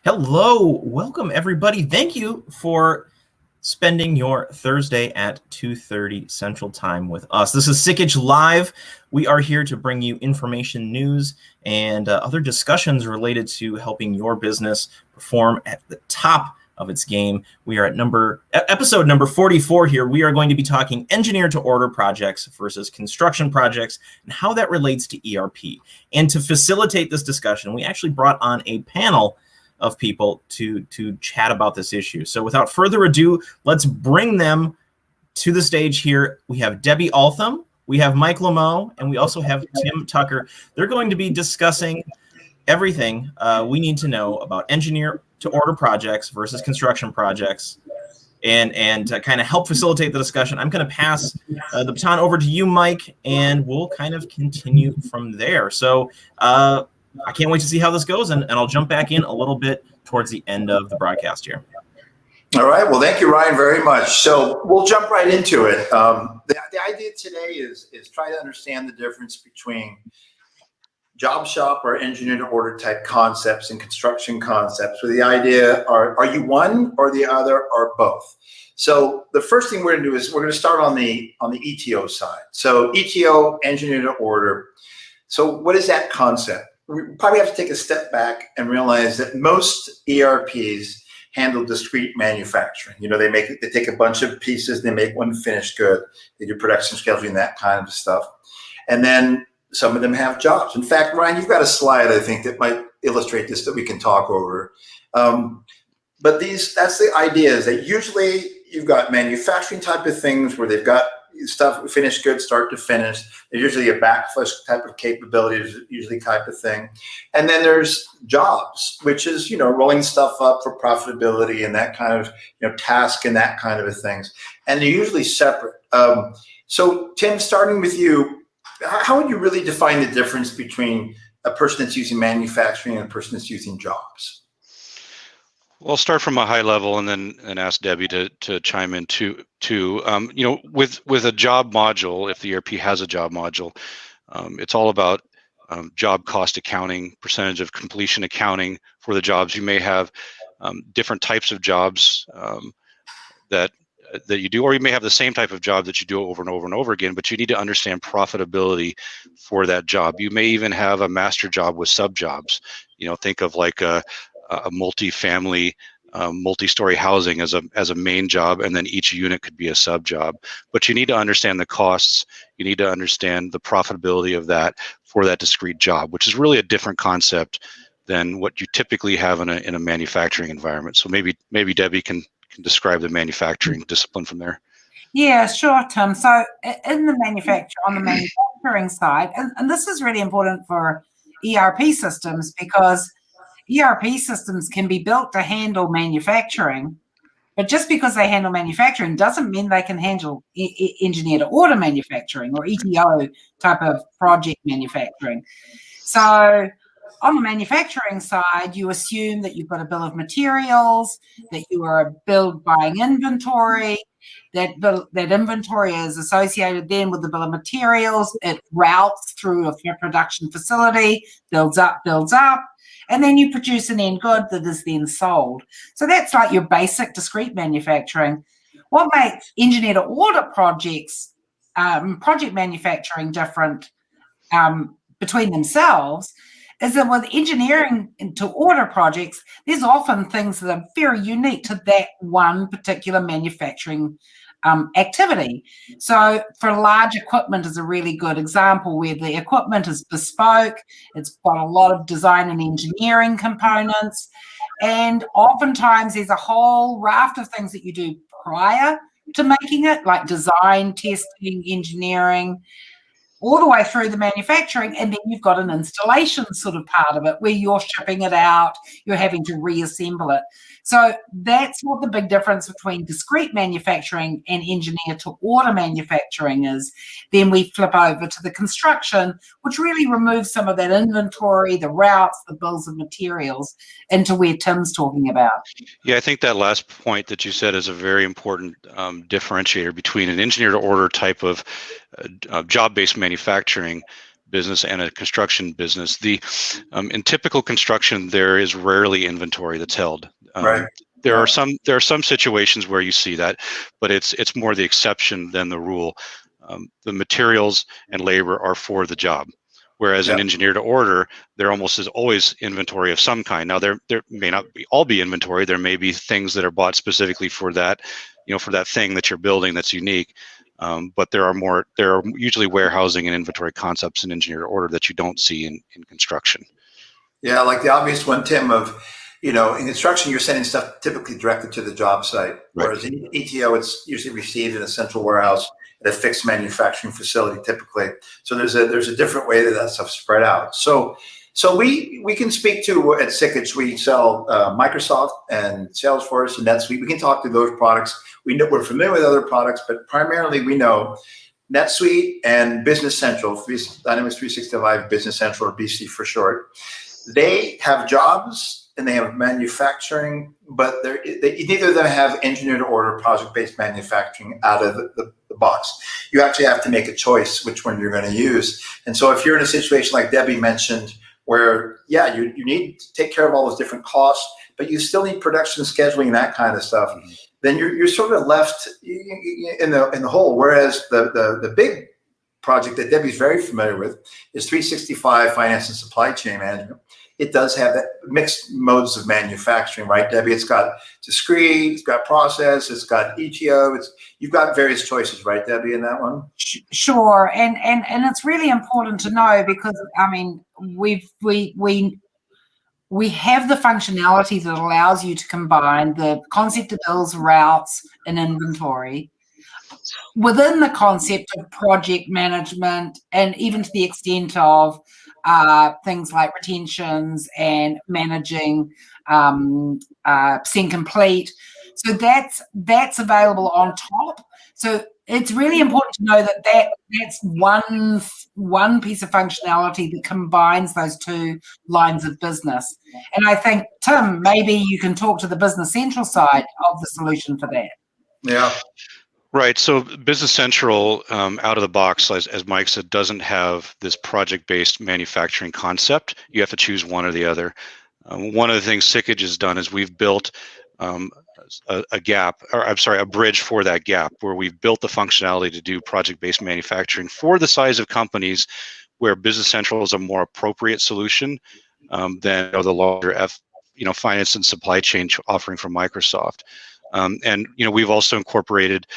Hello, welcome everybody. Thank you for spending your Thursday at 2:30 Central Time with us. This is Sikich Live. We are here to bring you information, news, and other discussions related to helping your business perform at the top of its game. We are at episode number 44 here. We are going to be talking engineer-to-order projects versus construction projects and how that relates to ERP. And to facilitate this discussion, we actually brought on a panel of people to chat about this issue. So without further ado, let's bring them to the stage here. We have Debbie Altham, we have Mike Lameau, and we also have Tim Tucker. They're going to be discussing everything we need to know about engineer-to-order projects versus construction projects. And to kind of help facilitate the discussion, I'm going to pass the baton over to you, Mike, and we'll kind of continue from there. So I can't wait to see how this goes, and I'll jump back in a little bit towards the end of the broadcast here. All right. Well, thank you, Ryan, very much. So we'll jump right into it. The idea today is try to understand the difference between job shop or engineer-to-order type concepts and construction concepts. So the idea, are you one or the other or both? So the first thing we're going to do is we're going to start on the ETO side. So ETO, engineer-to-order. So what is that concept? We probably have to take a step back and realize that most ERPs handle discrete manufacturing. You know, they take a bunch of pieces, they make one finished good, they do production scheduling, that kind of stuff. And then some of them have jobs. In fact, Ryan, you've got a slide, I think, that might illustrate this that we can talk over. But that's the idea, is that usually you've got manufacturing type of things where they've got stuff finished good, start to finish. There's usually a backflush type of capability, usually type of thing. And then there's jobs, which is, rolling stuff up for profitability and that kind of, task and that kind of things. And they're usually separate. So Tim, starting with you, how would you really define the difference between a person that's using manufacturing and a person that's using jobs? Well, I'll start from a high level and then ask Debbie to chime in too. With a job module, if the ERP has a job module, it's all about job cost accounting, percentage of completion accounting for the jobs. You may have different types of jobs that you do, or you may have the same type of job that you do over and over and over again, but you need to understand profitability for that job. You may even have a master job with sub jobs. Think of like a multi-family, multi-story housing as a main job, and then each unit could be a sub job. But you need to understand the costs. You need to understand the profitability of that for that discrete job, which is really a different concept than what you typically have in a manufacturing environment. So maybe Debbie can describe the manufacturing discipline from there. Yeah, sure, Tim. So on the manufacturing side, and this is really important for ERP systems, because ERP systems can be built to handle manufacturing, but just because they handle manufacturing doesn't mean they can handle engineer-to-order manufacturing or ETO type of project manufacturing. So on the manufacturing side, you assume that you've got a bill of materials, that you are buying inventory, that inventory is associated then with the bill of materials. It routes through a production facility, builds up, and then you produce an end good that is then sold. So that's like your basic discrete manufacturing. What makes engineer-to-order projects, project manufacturing different between themselves is that with engineering to order projects, there's often things that are very unique to that one particular manufacturing activity. So for large equipment is a really good example where the equipment is bespoke, it's got a lot of design and engineering components, and oftentimes there's a whole raft of things that you do prior to making it, like design, testing, engineering, all the way through the manufacturing, and then you've got an installation sort of part of it where you're shipping it out, you're having to reassemble it. So that's what the big difference between discrete manufacturing and engineer-to-order manufacturing is. Then we flip over to the construction, which really removes some of that inventory, the routes, the bills of materials, into where Tim's talking about. Yeah, I think that last point that you said is a very important differentiator between an engineer-to-order type of job-based manufacturing business and a construction business. In typical construction, there is rarely inventory that's held. Right. There are some situations where you see that, but it's more the exception than the rule. The materials and labor are for the job, whereas an engineer to order, there almost is always inventory of some kind. Now there may not all be inventory. There may be things that are bought specifically for that, for that thing that you're building that's unique. But there are usually warehousing and inventory concepts in engineer to order that you don't see in construction. Yeah, like the obvious one, Tim, of in construction, you're sending stuff typically directly to the job site, whereas in ETO, it's usually received in a central warehouse at a fixed manufacturing facility, typically. So there's a different way that stuff's spread out. So we can speak to at Sikich, we sell Microsoft and Salesforce and NetSuite. We can talk to those products. We're familiar with other products, but primarily we know NetSuite and Business Central, Dynamics 365 Business Central, or BC for short. They have jobs and they have manufacturing, but neither of them have engineer to order project-based manufacturing out of the box. You actually have to make a choice which one you're going to use. And so if you're in a situation like Debbie mentioned, where you need to take care of all those different costs, but you still need production scheduling and that kind of stuff, then you're sort of left in the hole. Whereas the big project that Debbie's very familiar with is 365 Finance and Supply Chain Management. It does have that mixed modes of manufacturing, right, Debbie? It's got discrete, it's got process, it's got ETO. You've got various choices, right, Debbie, in that one? Sure, and it's really important to know because we have the functionality that allows you to combine the concept of bills, routes, and inventory within the concept of project management, and even to the extent of things like retentions and managing percent complete. So that's available on top. So it's really important to know that's one piece of functionality that combines those two lines of business. And I think, Tim, maybe you can talk to the Business Central side of the solution for that. Yeah. Right. So Business Central, out of the box, as Mike said, doesn't have this project-based manufacturing concept. You have to choose one or the other. One of the things Sikich has done is we've built a bridge for that gap, where we've built the functionality to do project-based manufacturing for the size of companies where Business Central is a more appropriate solution than the larger finance and supply chain offering from Microsoft. And we've also incorporated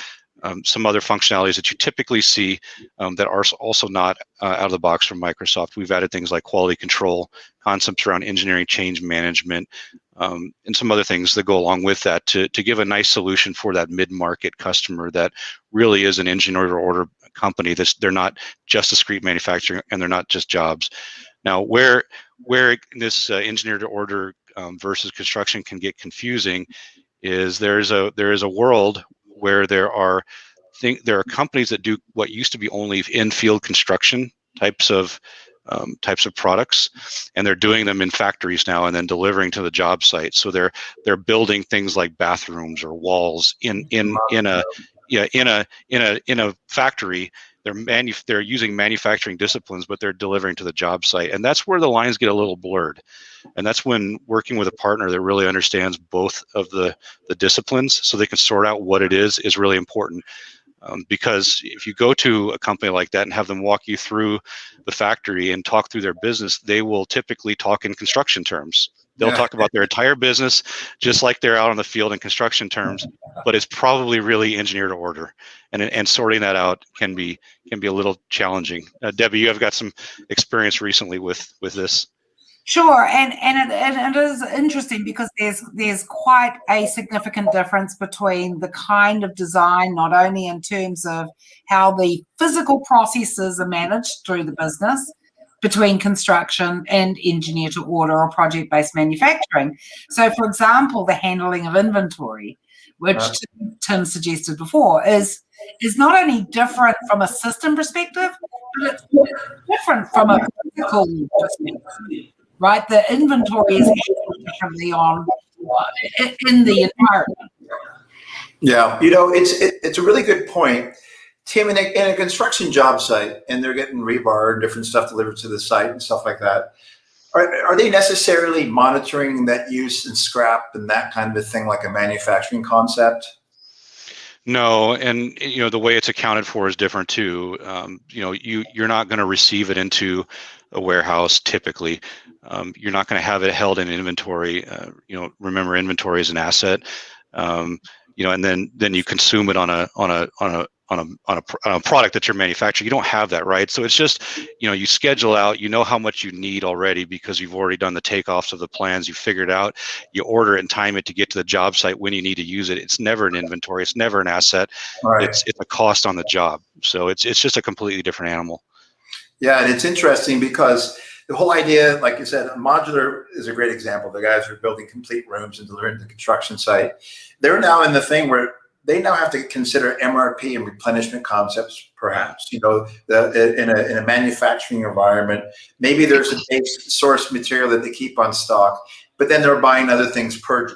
some other functionalities that you typically see that are also not out of the box from Microsoft. We've added things like quality control, concepts around engineering change management, and some other things that go along with that to give a nice solution for that mid-market customer that really is an engineer to order company. They're not just discrete manufacturing, and they're not just jobs. Now, where this engineer to order versus construction can get confusing is there is a world where there are companies that do what used to be only in-field construction types of products, and they're doing them in factories now and then delivering to the job site. So they're building things like bathrooms or walls in a factory. They're using manufacturing disciplines, but they're delivering to the job site, and that's where the lines get a little blurred. And that's when working with a partner that really understands both of the disciplines, so they can sort out what it is really important. Because if you go to a company like that and have them walk you through the factory and talk through their business, they will typically talk in construction terms. They'll talk about their entire business just like they're out on the field in construction terms, but it's probably really engineer to order, and sorting that out can be a little challenging. Debbie, you have got some experience recently with this. Sure, and it is interesting because there's quite a significant difference between the kind of design, not only in terms of how the physical processes are managed through the business, between construction and engineer to order or project-based manufacturing. So, for example, the handling of inventory, which Tim suggested before, is not only different from a system perspective, but it's different from a physical perspective. Right, the inventory is handled differently in the environment. Yeah, it's a really good point, Tim, in a construction job site, and they're getting rebar and different stuff delivered to the site and stuff like that, are they necessarily monitoring that use and scrap and that kind of thing like a manufacturing concept? No, and the way it's accounted for is different too. You're not going to receive it into a warehouse typically. You're not going to have it held in inventory. Remember, inventory is an asset. And then you consume it on a product that you're manufacturing. You don't have that, right? So it's just, you schedule out, how much you need already because you've already done the takeoffs of the plans, you figured out, you order it and time it to get to the job site when you need to use it. It's never an inventory. It's never an asset. Right. It's a cost on the job. So it's just a completely different animal. Yeah, and it's interesting because the whole idea, like you said, modular is a great example. The guys are building complete rooms and delivering to the construction site. They're now in the thing where they now have to consider MRP and replenishment concepts, perhaps, in a manufacturing environment. Maybe there's a base source material that they keep on stock, but then they're buying other things per,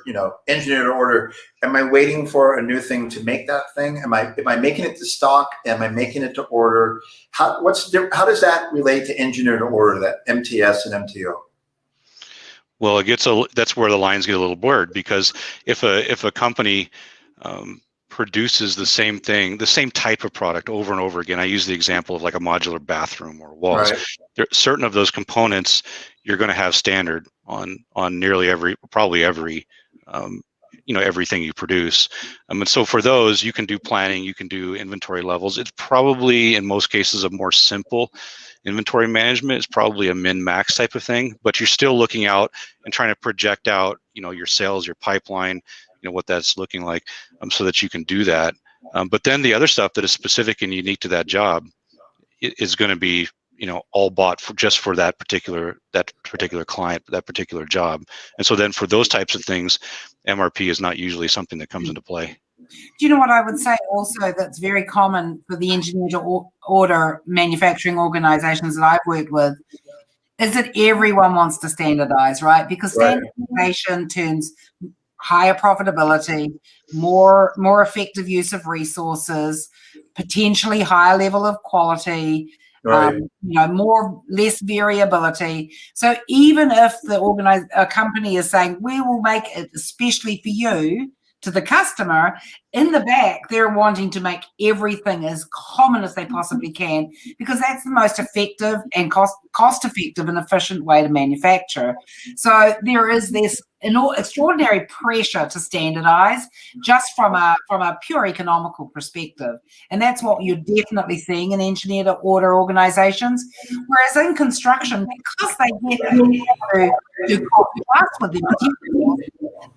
engineer to order. Am I waiting for a new thing to make that thing? Am I making it to stock? Am I making it to order? How does that relate to engineer to order, that MTS and MTO? Well, that's where the lines get a little blurred, because if a company produces the same thing, the same type of product over and over again. I use the example of like a modular bathroom or walls. Right. There are certain of those components you're going to have standard on nearly probably every everything you produce. And so for those, you can do planning, you can do inventory levels. It's probably in most cases a more simple inventory management. It's probably a min-max type of thing, but you're still looking out and trying to project out, your sales, your pipeline, what that's looking like, so that you can do that. But then the other stuff that is specific and unique to that job is going to be, all bought for that particular client, that particular job. And so then for those types of things, MRP is not usually something that comes into play. Do you know what I would say also that's very common for the engineer to order manufacturing organizations that I've worked with is that everyone wants to standardize, right? Because standardization turns higher profitability, more effective use of resources, potentially higher level of quality, less variability. So even if a company is saying, we will make it especially for you to the customer, in the back, they're wanting to make everything as common as they possibly can, because that's the most effective and cost-effective and efficient way to manufacture. So there is this extraordinary pressure to standardize just from a pure economical perspective. And that's what you're definitely seeing in engineer to order organizations. Whereas in construction, because they get to do cost plus with their materials,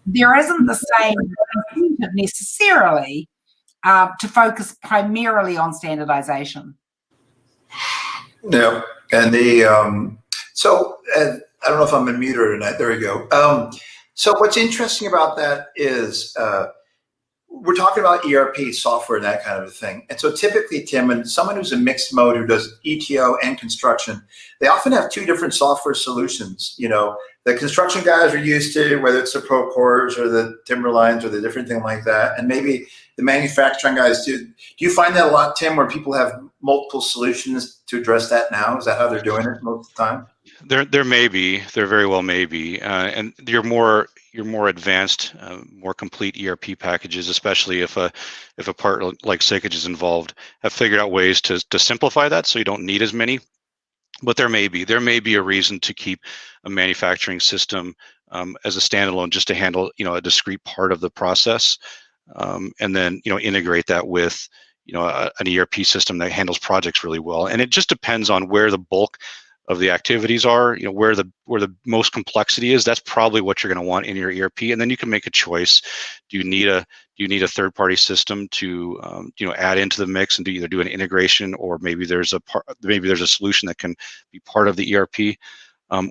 there isn't the same incentive necessarily to focus primarily on standardization. Yeah, and I don't know if I'm in mute or not. There we go. So what's interesting about that is we're talking about ERP software and that kind of a thing. And so typically, Tim, and someone who's a mixed mode who does ETO and construction, they often have two different software solutions. The construction guys are used to, whether it's the Procores or the Timberlines or the different thing like that. And maybe the manufacturing guys do. Do you find that a lot, Tim, where people have multiple solutions to address that now? Is that how they're doing it most of the time? There may be, there very well may be, and your more advanced, more complete ERP packages, especially if a part like Sikich is involved, have figured out ways to simplify that, so you don't need as many. But there may be a reason to keep a manufacturing system as a standalone, just to handle a discrete part of the process, and then integrate that with an ERP system that handles projects really well. And it just depends on where the bulk of the activities are, where the most complexity is. That's probably what you're going to want in your ERP, and then you can make a choice. Do you need a third-party system to add into the mix and either do an integration, or maybe there's a solution that can be part of the ERP,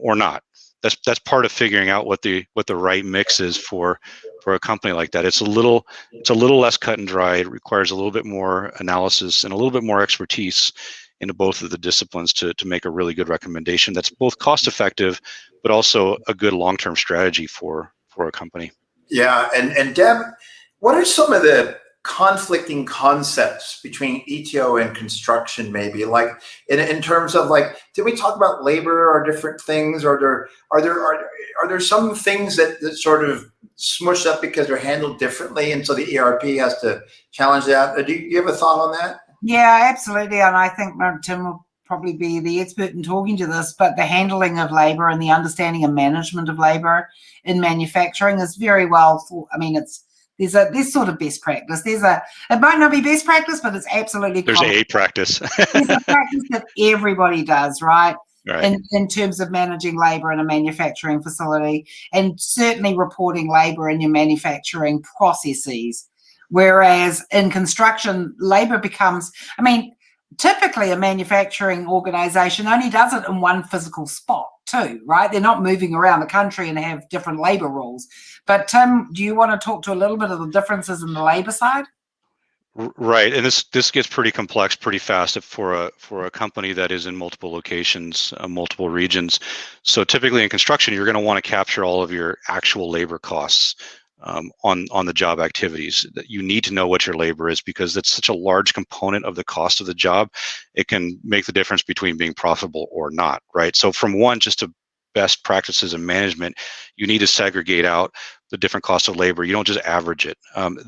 or not. That's part of figuring out what the right mix is for a company like that. It's a little less cut and dry. It requires a little bit more analysis and a little bit more expertise into both of the disciplines to make a really good recommendation that's both cost effective, but also a good long-term strategy for a company. Yeah, and Deb, what are some of the conflicting concepts between ETO and construction, maybe, like in terms of, like, did we talk about labor or different things, or are there some things that sort of smush up because they're handled differently, and so the ERP has to challenge that? Do you have a thought on that? Yeah, absolutely. And I think Tim will probably be the expert in talking to this, but the handling of labor and the understanding and management of labor in manufacturing is very well thought. I mean, there's sort of best practice. It might not be best practice, but it's absolutely There's common. a practice. There's a practice that everybody does, right? Right. In terms of managing labor in a manufacturing facility, and certainly reporting labor in your manufacturing processes. Whereas in construction, labor becomes, I mean, typically a manufacturing organization only does it in one physical spot too, right? They're not moving around the country and have different labor rules. But Tim, do you want to talk to a little bit of the differences in the labor side? Right, and this gets pretty complex pretty fast for a company that is in multiple locations, multiple regions. So typically in construction, you're going to want to capture all of your actual labor costs on the job activities. That you need to know what your labor is, because that's such a large component of the cost of the job. It can make the difference between being profitable or not, right? So from one, just to best practices in management, you need to segregate out the different costs of labor. You don't just average it.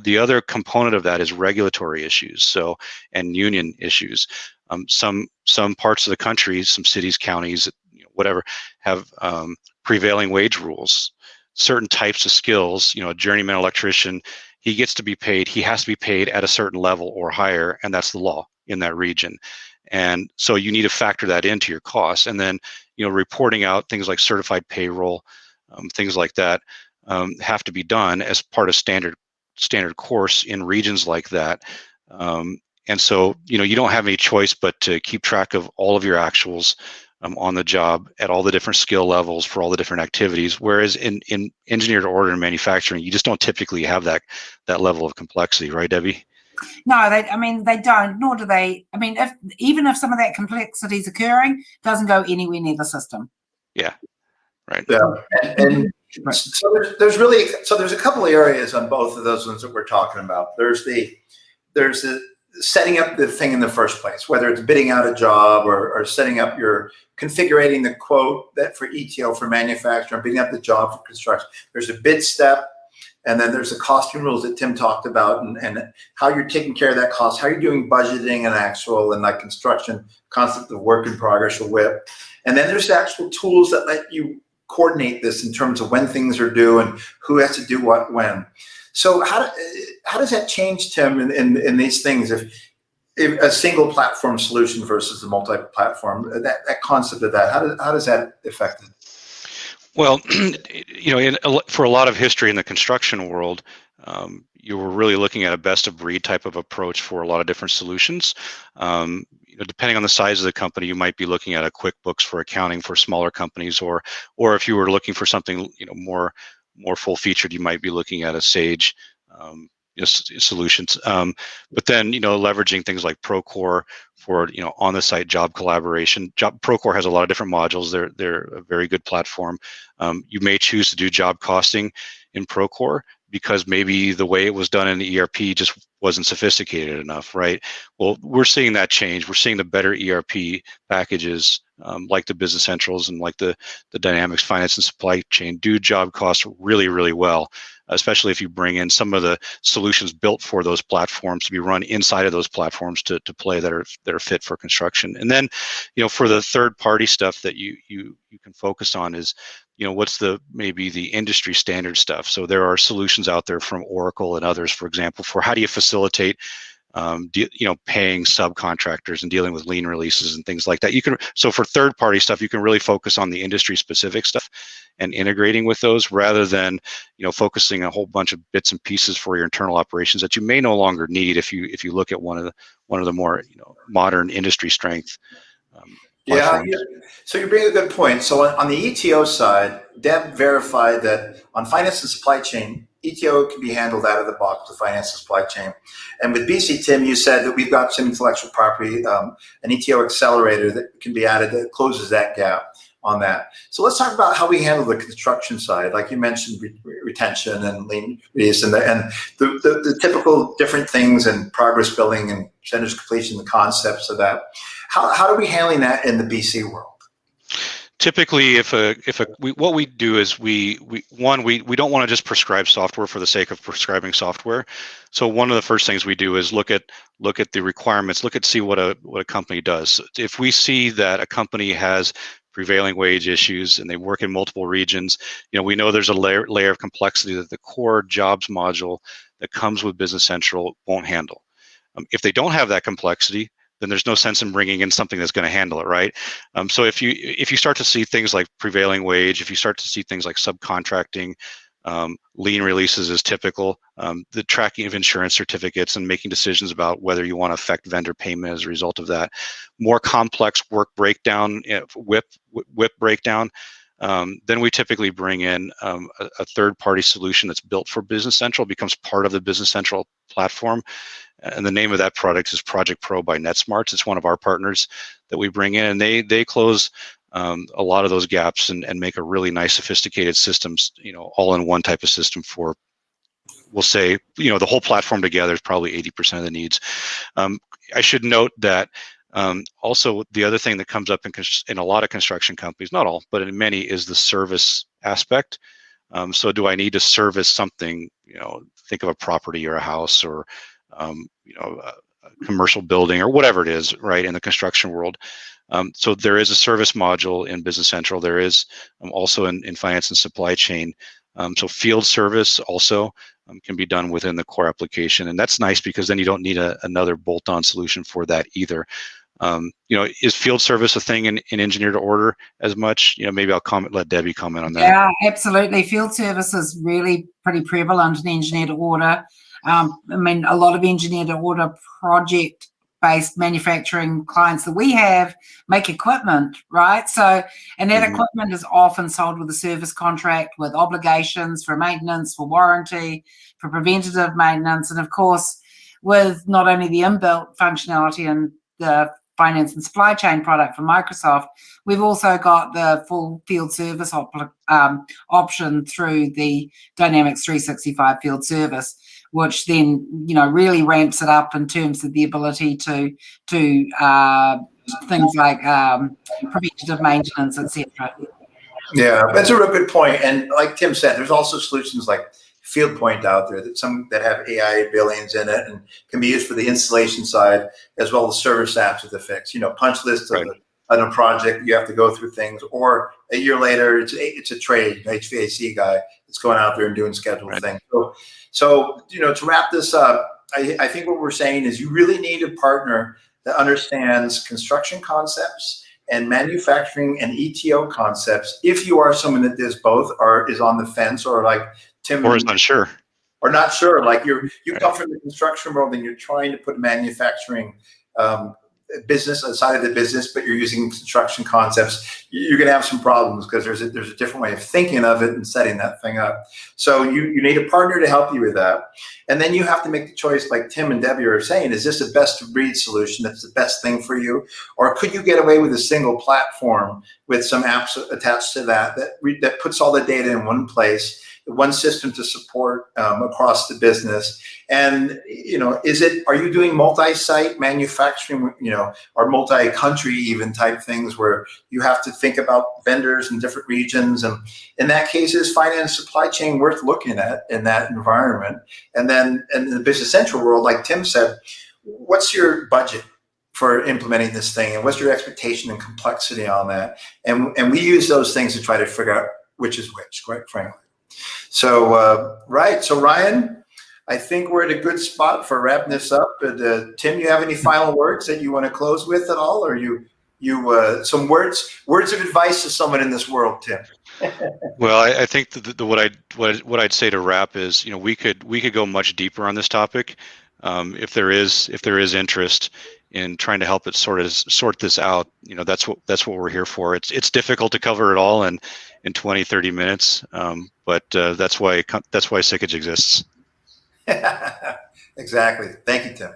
The other component of that is regulatory issues, and union issues. Some parts of the country, some cities, counties, whatever, have prevailing wage rules. Certain types of skills, a journeyman electrician, he has to be paid at a certain level or higher, and that's the law in that region. And so you need to factor that into your costs. And then, reporting out things like certified payroll, things like that, have to be done as part of standard course in regions like that. And so, you don't have any choice but to keep track of all of your actuals on the job at all the different skill levels for all the different activities. Whereas in engineered order and manufacturing, you just don't typically have that level of complexity, right, Debbie? No, they don't, nor do they. I mean, even if some of that complexity is occurring, it doesn't go anywhere near the system. Yeah, right. Yeah, and so there's a couple of areas on both of those ones that we're talking about. There's the setting up the thing in the first place, whether it's bidding out a job or setting up configuring the quote that for ETO for manufacturing, bidding up the job for construction. There's a bid step, and then there's the costing rules that Tim talked about, and how you're taking care of that cost, how you're doing budgeting and actual, and like construction concept of work in progress or WIP. And then there's the actual tools that let you coordinate this in terms of when things are due and who has to do what when. So how does that change, Tim, in these things? If a single platform solution versus a multi-platform, that concept of that, how does that affect it? Well, for a lot of history in the construction world, you were really looking at a best of breed type of approach for a lot of different solutions. Depending on the size of the company, you might be looking at a QuickBooks for accounting for smaller companies, or if you were looking for something more full featured, you might be looking at a Sage solutions. But then leveraging things like Procore for on the site job collaboration. Procore has a lot of different modules. They're a very good platform. You may choose to do job costing in Procore because maybe the way it was done in the ERP just wasn't sophisticated enough, right? Well, we're seeing that change. We're seeing the better ERP packages like the Business Centrals and like the Dynamics Finance and Supply Chain do job costs really, really well, especially if you bring in some of the solutions built for those platforms to be run inside of those platforms to play that are fit for construction. And then, for the third-party stuff that you can focus on is, what's maybe the industry standard stuff. So there are solutions out there from Oracle and others, for example, for how do you facilitate paying subcontractors and dealing with lien releases and things like that. So for third-party stuff, you can really focus on the industry-specific stuff and integrating with those, rather than focusing a whole bunch of bits and pieces for your internal operations that you may no longer need if you look at one of the more modern industry strength. Yeah, so you bring a good point. So on the ETO side, Deb verified that on finance and supply chain, ETO can be handled out of the box with finance and supply chain. And with BC, Tim, you said that we've got some intellectual property, an ETO accelerator that can be added that closes that gap on that. So let's talk about how we handle the construction side. Like you mentioned, retention and lien release and the typical different things and progress billing and percentage completion, the concepts of that. How are we handling that in the BC world? Typically, what we do is we don't want to just prescribe software for the sake of prescribing software. So one of the first things we do is look at the requirements, see what a company does. If we see that a company has prevailing wage issues and they work in multiple regions, we know there's a layer of complexity that the core jobs module that comes with Business Central won't handle. If they don't have that complexity, then there's no sense in bringing in something that's going to handle it, right? So if you start to see things like prevailing wage, if you start to see things like subcontracting, lien releases is typical, the tracking of insurance certificates and making decisions about whether you want to affect vendor payment as a result of that, more complex work breakdown, WIP breakdown, then we typically bring in a third-party solution that's built for Business Central, becomes part of the Business Central platform. And the name of that product is Project Pro by NetSmarts. It's one of our partners that we bring in, and they close a lot of those gaps and make a really nice, sophisticated systems, all in one type of system for, we'll say, the whole platform together is probably 80% of the needs. I should note that also the other thing that comes up in a lot of construction companies, not all, but in many, is the service aspect. So do I need to service something, think of a property or a house or a commercial building or whatever it is, right, in the construction world. So there is a service module in Business Central. There is also in finance and supply chain. So field service also can be done within the core application. And that's nice because then you don't need another bolt-on solution for that either. Is field service a thing in engineer to order as much? Maybe let Debbie comment on that. Yeah, absolutely. Field service is really pretty prevalent in engineer to order. A lot of engineer to order project-based manufacturing clients that we have make equipment, right? So, and that equipment is often sold with a service contract with obligations for maintenance, for warranty, for preventative maintenance, and of course, with not only the inbuilt functionality and the finance and supply chain product from Microsoft, we've also got the full field service option through the Dynamics 365 field service, which then really ramps it up in terms of the ability to things like preventative maintenance, etc. Yeah, that's a real good point. And like Tim said, there's also solutions like FieldPoint out there that have AI billings in it and can be used for the installation side as well as service apps with the fix. Punch list of a project, you have to go through things, or a year later, it's a trade, HVAC guy that's going out there and doing scheduled things. So to wrap this up, I think what we're saying is you really need a partner that understands construction concepts and manufacturing and ETO concepts. If you are someone that does both or is on the fence, or like Tim, or is not sure, like you come from the construction world and you're trying to put manufacturing business aside of the business, but you're using construction concepts, you're going to have some problems because there's a different way of thinking of it and setting that thing up. So you need a partner to help you with that. And then you have to make the choice, like Tim and Debbie are saying, is this a best of breed solution that's the best thing for you? Or could you get away with a single platform with some apps attached to that puts all the data in one place, one system to support across the business? And are you doing multi-site manufacturing, or multi-country even type things where you have to think about vendors in different regions? And in that case, is finance supply chain worth looking at in that environment? And then in the Business Central world, like Tim said, what's your budget for implementing this thing, and what's your expectation and complexity on that? And we use those things to try to figure out which is which, quite frankly. So, So Ryan, I think we're at a good spot for wrapping this up. But Tim, you have any final words that you want to close with at all, or some words of advice to someone in this world, Tim? Well, I think what I'd say to wrap is, we could go much deeper on this topic, if there is interest in trying to help it sort this out. That's what we're here for. It's difficult to cover it all in 20, 30 minutes, but that's why Sikich exists. Exactly. Thank you, Tim.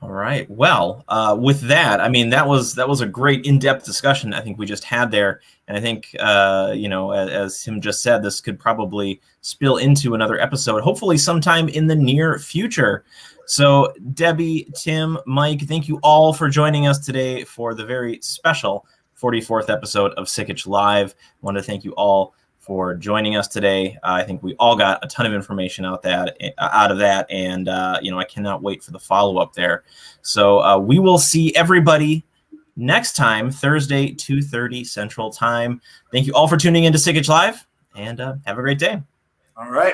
All right. Well, with that, I mean, that was a great in-depth discussion I think we just had there, and I think as Tim just said, this could probably spill into another episode, hopefully sometime in the near future. So, Debbie, Tim, Mike, thank you all for joining us today for the very special 44th episode of Sikich Live. I want to thank you all for joining us today. I think we all got a ton of information out of that, and I cannot wait for the follow-up there. So we will see everybody next time, Thursday, 2:30 Central Time. Thank you all for tuning in to Sikich Live, and have a great day. All right.